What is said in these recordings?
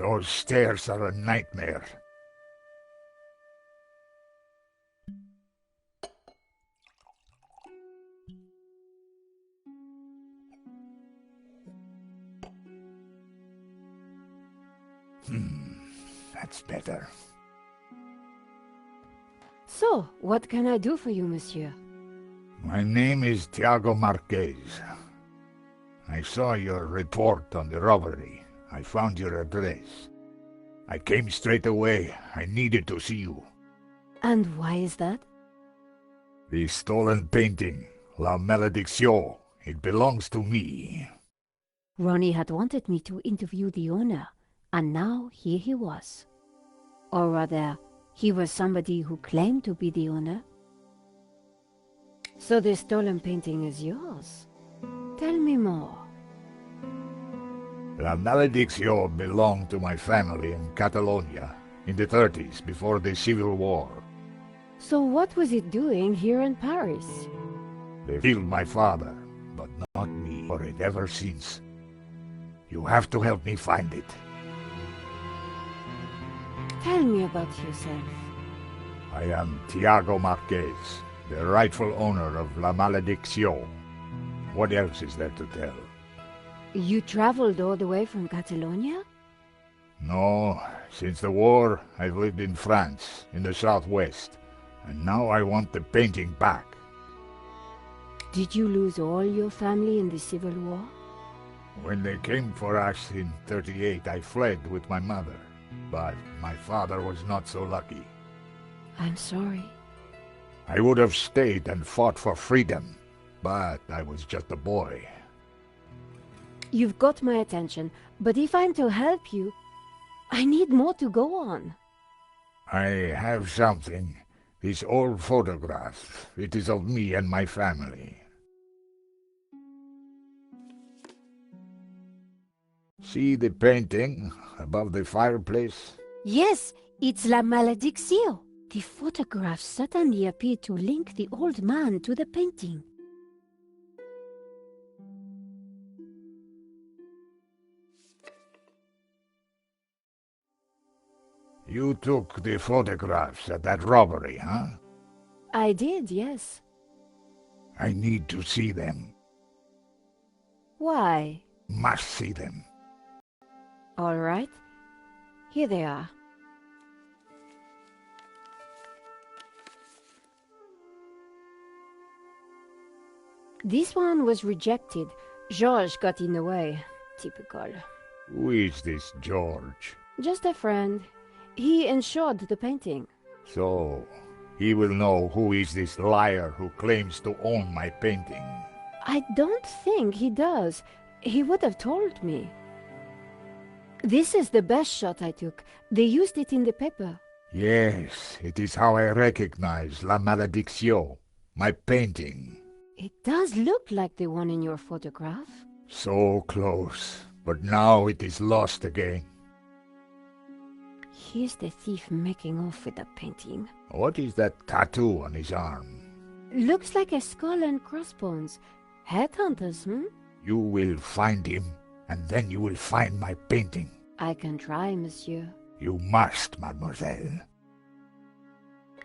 Those stairs are a nightmare. That's better. So, what can I do for you, monsieur? My name is Tiago Marquez. I saw your report on the robbery. I found your address. I came straight away. I needed to see you. And why is that? The stolen painting, La Malédiction. It belongs to me. Ronnie had wanted me to interview the owner, and now here he was. Or rather, he was somebody who claimed to be the owner. So the stolen painting is yours. Tell me more. La Malédiction belonged to my family in Catalonia in the 30s, before the Civil War. So what was it doing here in Paris? They killed my father, but not me for it ever since. You have to help me find it. Tell me about yourself. I am Tiago Marquez, the rightful owner of La Malédiction. What else is there to tell? You traveled all the way from Catalonia? No, since the war, I've lived in France, in the southwest, and now I want the painting back. Did you lose all your family in the Civil War? When they came for us in 38, I fled with my mother, but my father was not so lucky. I'm sorry. I would have stayed and fought for freedom, but I was just a boy. You've got my attention, but if I'm to help you, I need more to go on. I have something. This old photograph. It is of me and my family. See the painting above the fireplace? Yes, it's La Malédiction. The photograph suddenly appeared to link the old man to the painting. You took the photographs at that robbery, huh? I did, yes. I need to see them. Why? Must see them. All right. Here they are. This one was rejected. Georges got in the way. Typical. Who is this George? Just a friend. He insured the painting. So, he will know who is this liar who claims to own my painting. I don't think he does. He would have told me. This is the best shot I took. They used it in the paper. Yes, it is how I recognize La Malédiction, my painting. It does look like the one in your photograph. So close, but now it is lost again. Here's the thief making off with the painting. What is that tattoo on his arm? Looks like a skull and crossbones. Headhunters, You will find him, and then you will find my painting. I can try, monsieur. You must, mademoiselle.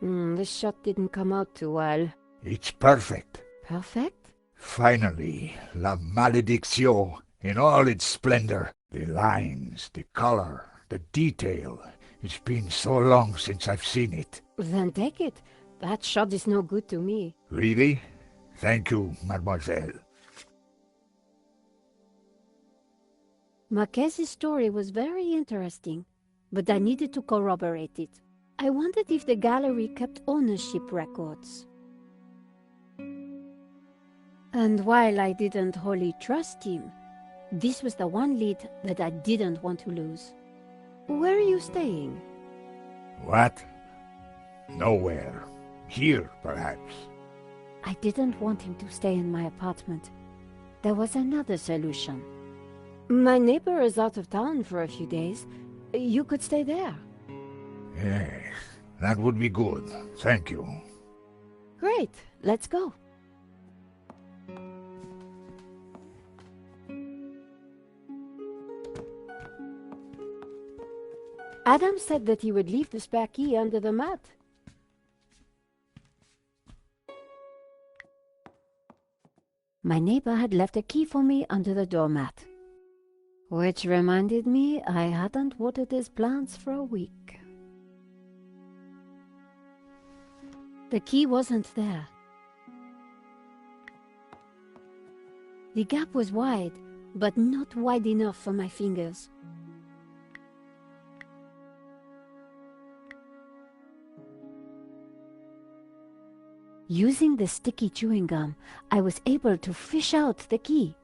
This shot didn't come out too well. It's perfect. Perfect? Finally, La Malédiction in all its splendor. The lines, the color, the detail. It's been so long since I've seen it. Then take it. That shot is no good to me. Really? Thank you, mademoiselle. Marquez's story was very interesting, but I needed to corroborate it. I wondered if the gallery kept ownership records. And while I didn't wholly trust him, this was the one lead that I didn't want to lose. Where are you staying? What? Nowhere. Here, perhaps. I didn't want him to stay in my apartment. There was another solution. My neighbor is out of town for a few days. You could stay there. Yes, that would be good. Thank you. Great, let's go. Adam said that he would leave the spare key under the mat. My neighbor had left a key for me under the doormat. Which reminded me I hadn't watered his plants for a week. The key wasn't there. The gap was wide, but not wide enough for my fingers. Using the sticky chewing gum, I was able to fish out the key.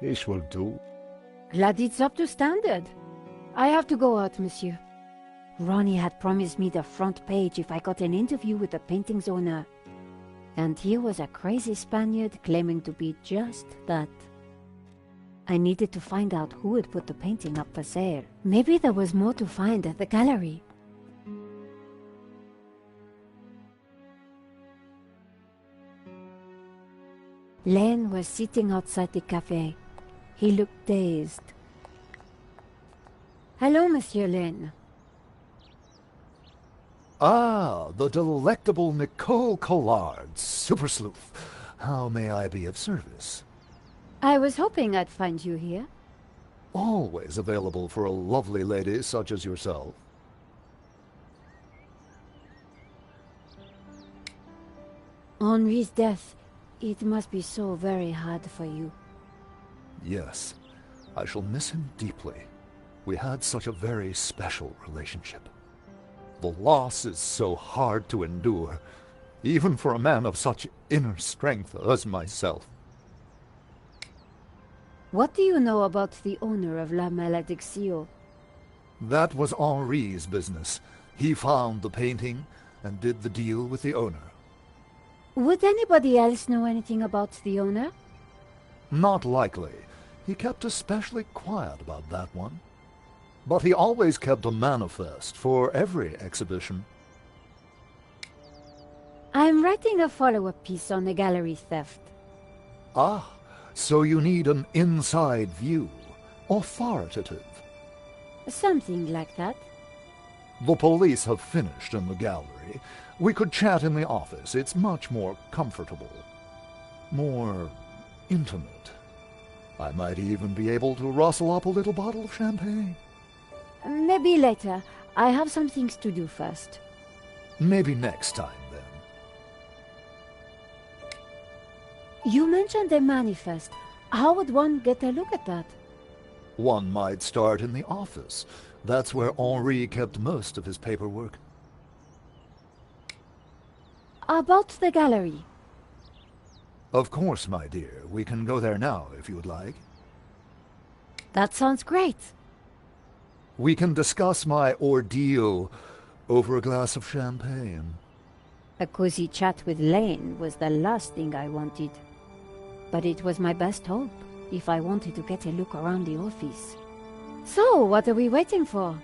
This will do. Glad it's up to standard. I have to go out, monsieur. Ronnie had promised me the front page if I got an interview with the painting's owner. And here was a crazy Spaniard claiming to be just that. I needed to find out who had put the painting up for sale. Maybe there was more to find at the gallery. Lane was sitting outside the cafe. He looked dazed. Hello, Monsieur Lane. Ah, the delectable Nicole Collard, super sleuth. How may I be of service? I was hoping I'd find you here. Always available for a lovely lady such as yourself. Henri's death, it must be so very hard for you. Yes, I shall miss him deeply. We had such a very special relationship. The loss is so hard to endure, even for a man of such inner strength as myself. What do you know about the owner of La Malédiction? That was Henri's business. He found the painting and did the deal with the owner. Would anybody else know anything about the owner? Not likely. He kept especially quiet about that one. But he always kept a manifest for every exhibition. I'm writing a follow-up piece on the gallery theft. Ah, so you need an inside view. Authoritative. Something like that. The police have finished in the gallery. We could chat in the office. It's much more comfortable. More intimate. I might even be able to rustle up a little bottle of champagne. Maybe later. I have some things to do first. Maybe next time, then. You mentioned a manifest. How would one get a look at that? One might start in the office. That's where Henri kept most of his paperwork. About the gallery. Of course, my dear. We can go there now, if you would like. That sounds great. We can discuss my ordeal over a glass of champagne. A cozy chat with Lane was the last thing I wanted. But it was my best hope if I wanted to get a look around the office. So, what are we waiting for?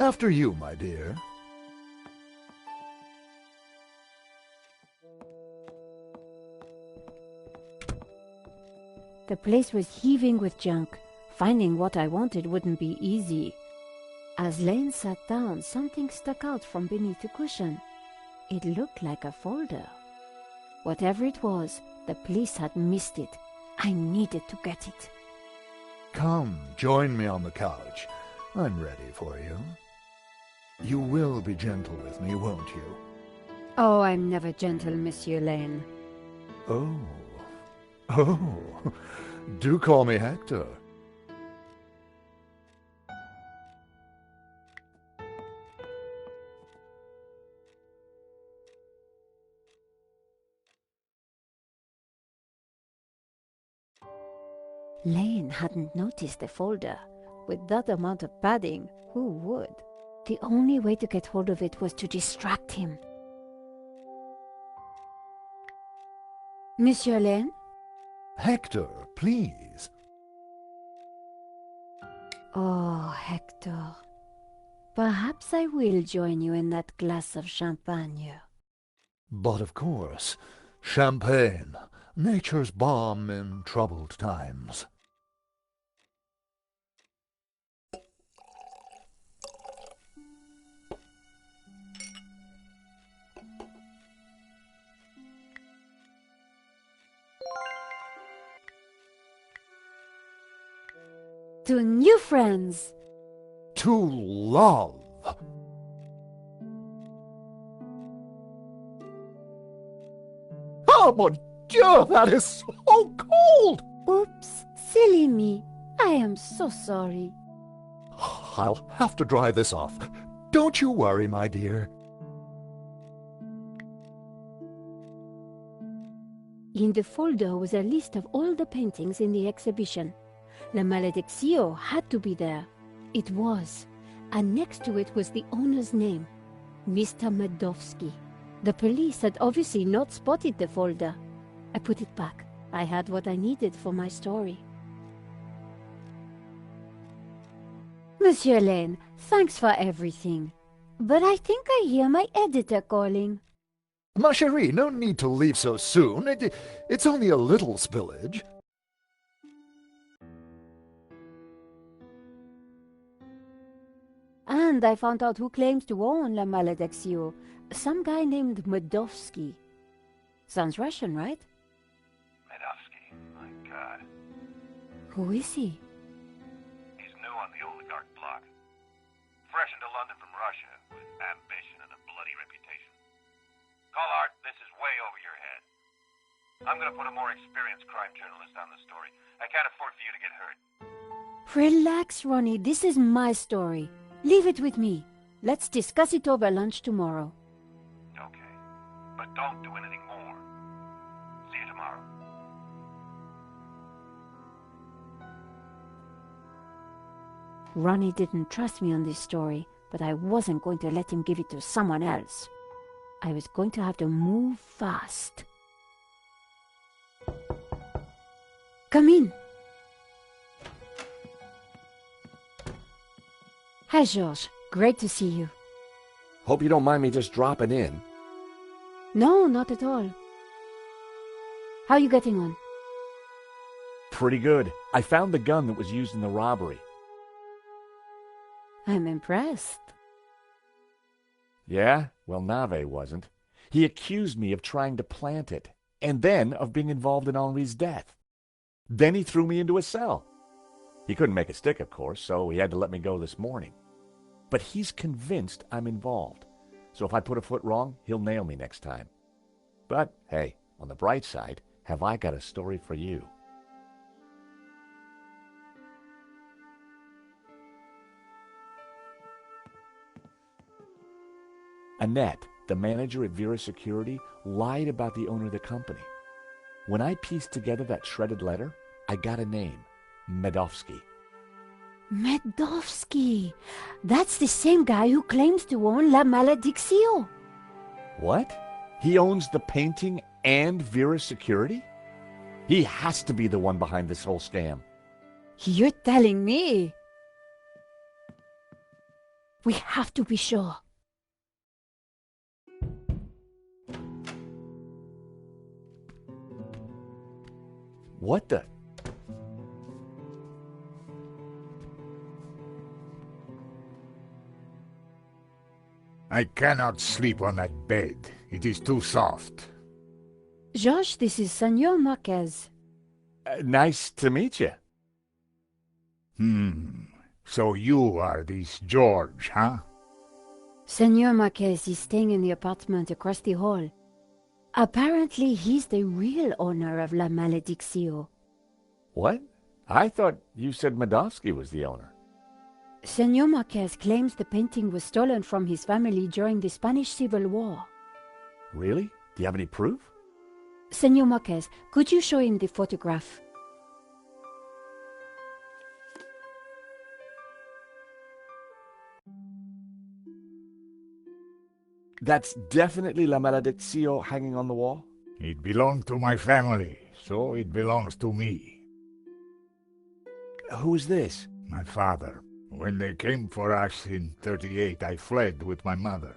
After you, my dear. The place was heaving with junk. Finding what I wanted wouldn't be easy. As Lane sat down, something stuck out from beneath the cushion. It looked like a folder. Whatever it was, the police had missed it. I needed to get it. Come, join me on the couch. I'm ready for you. You will be gentle with me, won't you? Oh, I'm never gentle, Monsieur Lane. Oh. Do call me Hector. Lane hadn't noticed the folder. With that amount of padding, who would? The only way to get hold of it was to distract him. Monsieur Lane? Hector, please. Oh, Hector. Perhaps I will join you in that glass of champagne. But of course, champagne, nature's balm in troubled times. To new friends! To love! Oh, mon Dieu, that is so cold! Oops, silly me. I am so sorry. I'll have to dry this off. Don't you worry, my dear. In the folder was a list of all the paintings in the exhibition. La Malediccio had to be there. It was. And next to it was the owner's name, Mr. Medovsky. The police had obviously not spotted the folder. I put it back. I had what I needed for my story. Monsieur Lane, thanks for everything. But I think I hear my editor calling. Ma chérie, no need to leave so soon. It's only a little spillage. And I found out who claims to own La Malediccio. Some guy named Medovsky. Sounds Russian, right? Medovsky, my God. Who is he? He's new on the oligarch block. Fresh into London from Russia, with ambition and a bloody reputation. Collard, this is way over your head. I'm gonna put a more experienced crime journalist on the story. I can't afford for you to get hurt. Relax, Ronnie. This is my story. Leave it with me. Let's discuss it over lunch tomorrow. Okay. But don't do anything more. See you tomorrow. Ronnie didn't trust me on this story, but I wasn't going to let him give it to someone else. I was going to have to move fast. Come in. Hi, Georges. Great to see you. Hope you don't mind me just dropping in. No, not at all. How are you getting on? Pretty good. I found the gun that was used in the robbery. I'm impressed. Yeah? Well, Nave wasn't. He accused me of trying to plant it, and then of being involved in Henri's death. Then he threw me into a cell. He couldn't make a stick, of course, so he had to let me go this morning. But he's convinced I'm involved. So if I put a foot wrong, he'll nail me next time. But, hey, on the bright side, have I got a story for you. Annette, the manager at Vera Security, lied about the owner of the company. When I pieced together that shredded letter, I got a name, Medovsky. Medovsky! That's the same guy who claims to own La Malediccio. What? He owns the painting and Vera Security? He has to be the one behind this whole scam. You're telling me? We have to be sure. What the? I cannot sleep on that bed. It is too soft. Georges, this is Senor Marquez. Nice to meet you. So you are this George, huh? Senor Marquez is staying in the apartment across the hall. Apparently, he's the real owner of La Malediccio. What? I thought you said Medovsky was the owner. Senor Marquez claims the painting was stolen from his family during the Spanish Civil War. Really? Do you have any proof? Senor Marquez, could you show him the photograph? That's definitely La Maledictio hanging on the wall? It belonged to my family, so it belongs to me. Who is this? My father. When they came for us in 38, I fled with my mother.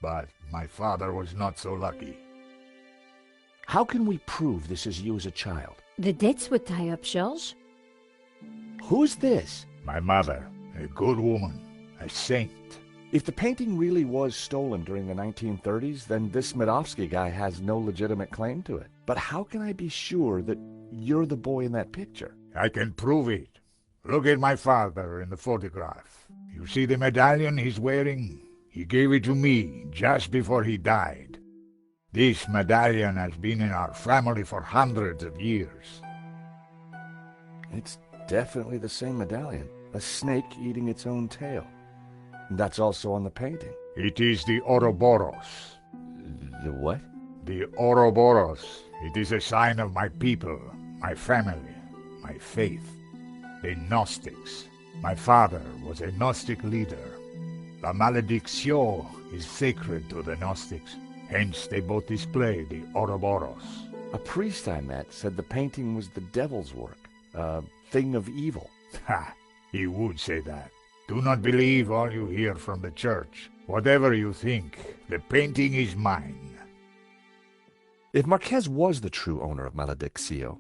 But my father was not so lucky. How can we prove this is you as a child? The dates would tie up, George. Who's this? My mother, a good woman, a saint. If the painting really was stolen during the 1930s, then this Medovsky guy has no legitimate claim to it. But how can I be sure that you're the boy in that picture? I can prove it. Look at my father in the photograph. You see the medallion he's wearing? He gave it to me just before he died. This medallion has been in our family for hundreds of years. It's definitely the same medallion. A snake eating its own tail. That's also on the painting. It is the Ouroboros. The what? The Ouroboros. It is a sign of my people, my family, my faith. The Gnostics. My father was a Gnostic leader. La Maledictio is sacred to the Gnostics. Hence they both display the Ouroboros. A priest I met said the painting was the devil's work, a thing of evil. Ha! He would say that. Do not believe all you hear from the church. Whatever you think, the painting is mine. If Marquez was the true owner of Maledictio,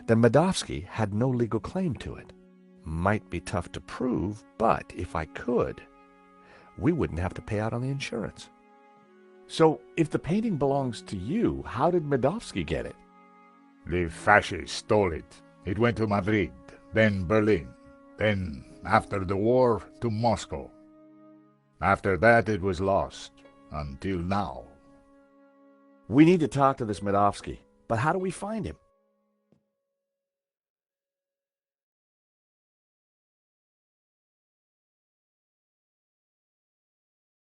then Medovsky had no legal claim to it. Might be tough to prove, but if I could, we wouldn't have to pay out on the insurance. So, if the painting belongs to you, how did Medovsky get it? The fascists stole it. It went to Madrid, then Berlin, then, after the war, to Moscow. After that it was lost, until now. We need to talk to this Medovsky, but how do we find him?